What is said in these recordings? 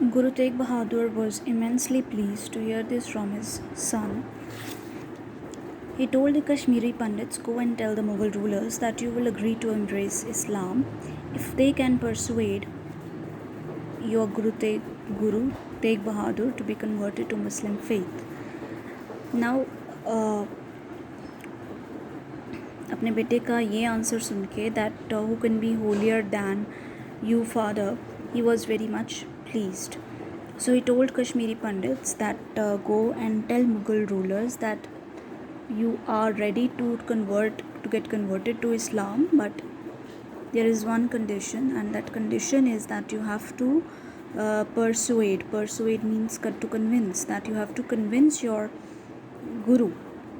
Guru Tegh Bahadur was immensely pleased to hear this from his son. He told the Kashmiri Pandits, "Go and tell the Mughal rulers that you will agree to embrace Islam if they can persuade your Guru Tegh Bahadur to be converted to Muslim faith." Now, अपने बेटे का ये answer सुन के, that who can be holier than you, father, he was very much pleased. So he told Kashmiri Pandits that go and tell Mughal rulers that you are ready to get converted to Islam, but there is one condition, and that condition is that you have to persuade means to convince, that you have to convince your Guru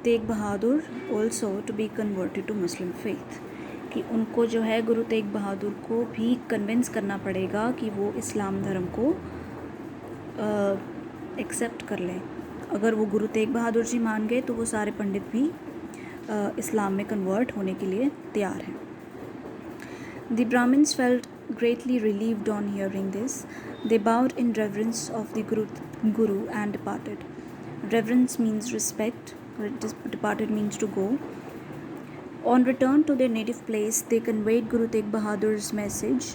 Tegh Bahadur also to be converted to Muslim faith, कि उनको जो है गुरु तेग बहादुर को भी convince करना पड़ेगा कि वो इस्लाम धर्म को एक्सेप्ट कर लें। अगर वो गुरु तेग बहादुर जी मान गए तो वो सारे पंडित भी इस्लाम में कन्वर्ट होने के लिए तैयार हैं। The Brahmins felt greatly relieved on hearing this. They bowed in reverence of the Guru and departed. Reverence means respect. Departed means to go. On return to their native place, they conveyed Guru Tegh Bahadur's message.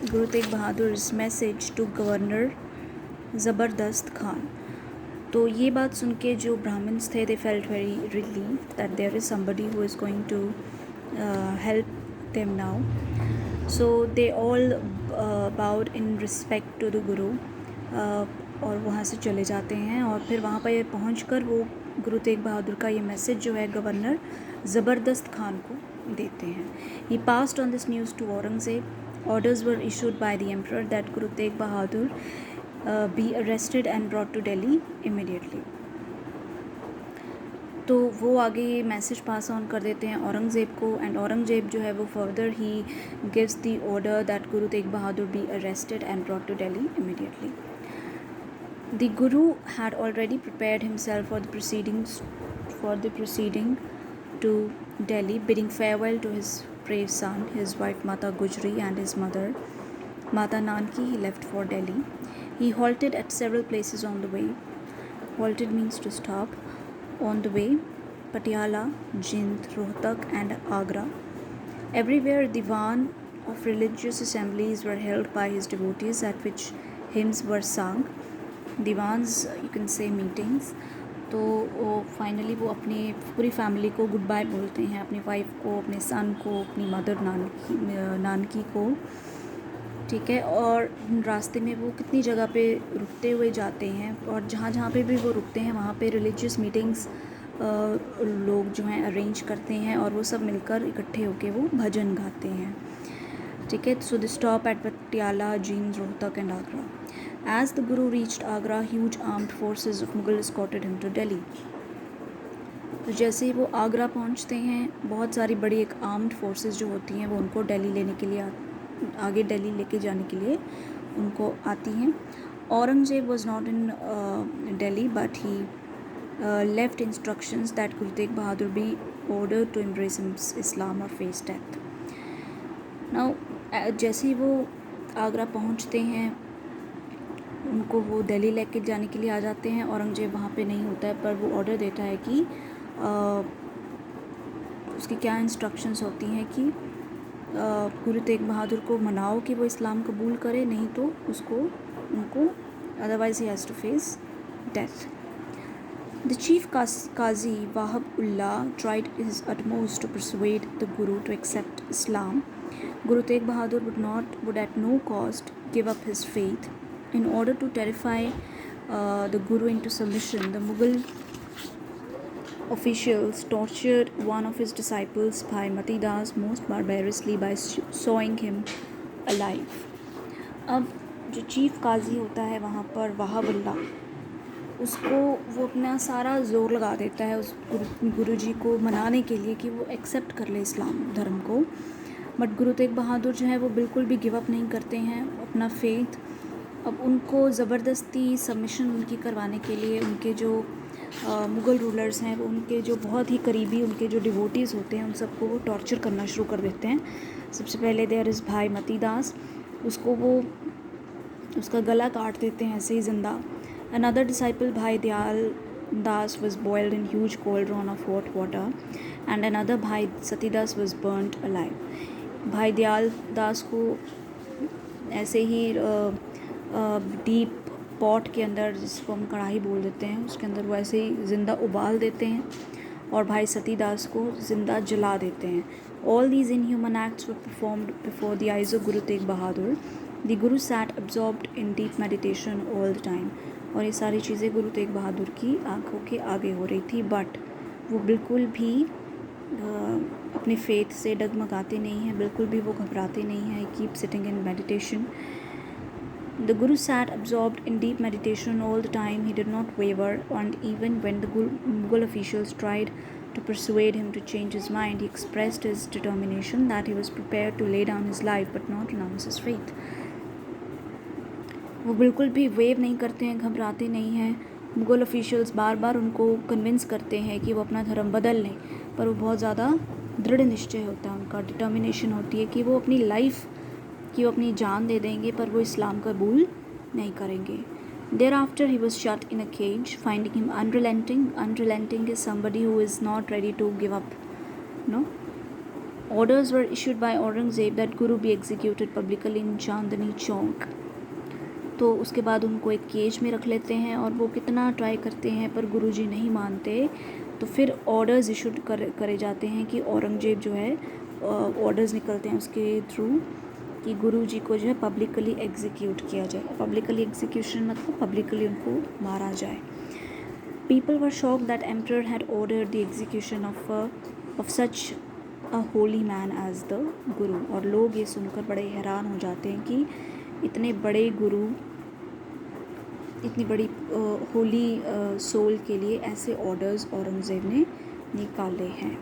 Guru Tegh Bahadur's message to Governor Zabardast Khan. तो ये बात सुन के जो Brahmins थे, they felt very relieved that there is somebody who is going to help them now. So they all bowed in respect to the Guru. और वहाँ से चले जाते हैं, और फिर वहाँ पर पहुँचकर वो गुरु तेग बहादुर का ये मैसेज जो है गवर्नर ज़बरदस्त खान को देते हैं। He passed on this news to Aurangzeb. Orders were issued by the emperor that Guru Tegh Bahadur be arrested and brought to Delhi immediately. तो वो आगे ये मैसेज पास ऑन कर देते हैं औरंगज़ेब को, एंड औरंगज़ेब जो है वो further he gives the order that Guru Tegh Bahadur be arrested and brought to Delhi immediately. The Guru had already prepared himself for the proceeding to Delhi, bidding farewell to his brave son, his wife Mata Gujri, and his mother Mata Nanki. He left for Delhi. He halted at several places on the way. Halted means to stop. On the way, Patiala, Jind, Rohtak, and Agra. Everywhere divan of religious assemblies were held by his devotees, at which hymns were sung. दीवान्स you can say meetings. तो वो finally वो अपनी पूरी family को good bye बोलते हैं, अपनी वाइफ को, अपने सन को, अपनी मदर नानकी को, ठीक है. और रास्ते में वो कितनी जगह पे रुकते हुए जाते हैं, और जहाँ जहाँ पे भी वो रुकते हैं वहाँ पे रिलीजियस मीटिंग्स लोग जो हैं अरेंज करते हैं, और वो सब मिलकर इकट्ठे होके वो भजन गाते हैं, ठीक है. So the stop at Patiala, Jind, Rohtak and Agra. As the Guru reached Agra, huge armed forces of Mughal escorted him to Delhi. तो जैसे ही वो आगरा पहुंचते हैं, बहुत सारी बड़ी एक आर्म्ड फोर्सेस जो होती हैं वो उनको दिल्ली लेने के लिए आगे दिल्ली लेके जाने के लिए उनको आती हैं. Aurangzeb was not in Delhi, but he left instructions that Guru Tegh Bahadur be ordered to embrace Islam or face death. Now जैसे ही वो आगरा पहुंचते हैं, उनको वो दिल्ली लेके जाने के लिए आ जाते हैं. औरंगजेब वहाँ पे नहीं होता है, पर वो ऑर्डर देता है कि उसकी क्या इंस्ट्रक्शंस होती हैं कि गुरु तेग बहादुर को मनाओ कि वो इस्लाम कबूल करे, नहीं तो उनको otherwise he has to face death. The chief Qazi Wahab-ullah tried his utmost to persuade the Guru to accept Islam. Guru Tegh Bahadur would at no cost give up his faith. In order to terrify the Guru into submission, the Mughal officials tortured one of his disciples, Bhai Mati Das, most barbarously by sawing him alive. अब जो chief काजी होता है वहाँ पर वहाबुल्ला, उसको वो अपना सारा ज़ोर लगा देता है उस गुरु जी को मनाने के लिए कि वो एक्सेप्ट कर ले इस्लाम धर्म को. बट गुरु तेग बहादुर जो है वो बिल्कुल भी गिव अप नहीं करते हैं अपना फेथ. अब उनको ज़बरदस्ती सबमिशन उनकी करवाने के लिए उनके जो मुग़ल रूलर्स हैं, वो उनके जो बहुत ही करीबी उनके जो डिवोटीज़ होते हैं, उन सबको वो टॉर्चर करना शुरू कर देते हैं. सबसे पहले देयर इज़ भाई मती दास, उसको वो उसका गला काट देते हैं ऐसे ही ज़िंदा. Another disciple, Bhai Dayal Das, was boiled in huge cauldron of hot water, and another Bhai Satidas was burnt alive. भाई दयाल दास को ऐसे ही डीप पॉट के अंदर, जिसको हम कढ़ाई बोल देते हैं, उसके अंदर वो ऐसे ही ज़िंदा उबाल देते हैं और भाई सतीदास को ज़िंदा जला देते हैं. All these inhuman acts were performed before the eyes of Guru Tegh Bahadur. The Guru sat absorbed in deep meditation all the time. और ये सारी चीज़ें गुरु तेग बहादुर की आंखों के आगे हो रही थी, बट वो बिल्कुल भी अपने फेथ से डगमगाते नहीं हैं, बिल्कुल भी वो घबराते नहीं हैं. Keep sitting in meditation. The Guru sat absorbed in deep meditation all the time. He did not waver, and even when the Mughal officials tried to persuade him to change his mind, he expressed his determination that he was prepared to lay down his life but not renounce his faith. वो बिल्कुल भी wave नहीं करते हैं, घबराते नहीं हैं. Mughal officials बार बार उनको कन्विंस करते हैं कि वो अपना धर्म बदल लें, पर वो बहुत ज़्यादा दृढ़ निश्चय होता है, उनका डिटर्मिनेशन होती है कि वो अपनी लाइफ कि वो अपनी जान दे देंगे, पर वो इस्लाम कबूल नहीं करेंगे. Thereafter he was shut in a cage, finding him unrelenting. Unrelenting is somebody who is not ready to give up. No? Orders were issued by Aurangzeb that Guru be executed publicly in Chandni Chowk. तो उसके बाद उनको एक cage में रख लेते हैं और वो कितना ट्राई करते हैं पर गुरुजी नहीं मानते. तो फिर ऑर्डर्स इशूड करे जाते हैं कि औरंगजेब जो है, ऑर्डर्स निकलते हैं उसके थ्रू कि गुरुजी को जो है पब्लिकली एग्जीक्यूट किया जाए. पब्लिकली एग्जीक्यूशन मतलब पब्लिकली उनको मारा जाए. People were shocked that emperor had ordered the execution of such a holy man as the guru. और लोग ये सुनकर बड़े हैरान हो जाते हैं कि इतने बड़े गुरु, इतनी बड़ी होली सोल के लिए ऐसे ऑर्डर्स औरंगज़ेब ने निकाले हैं.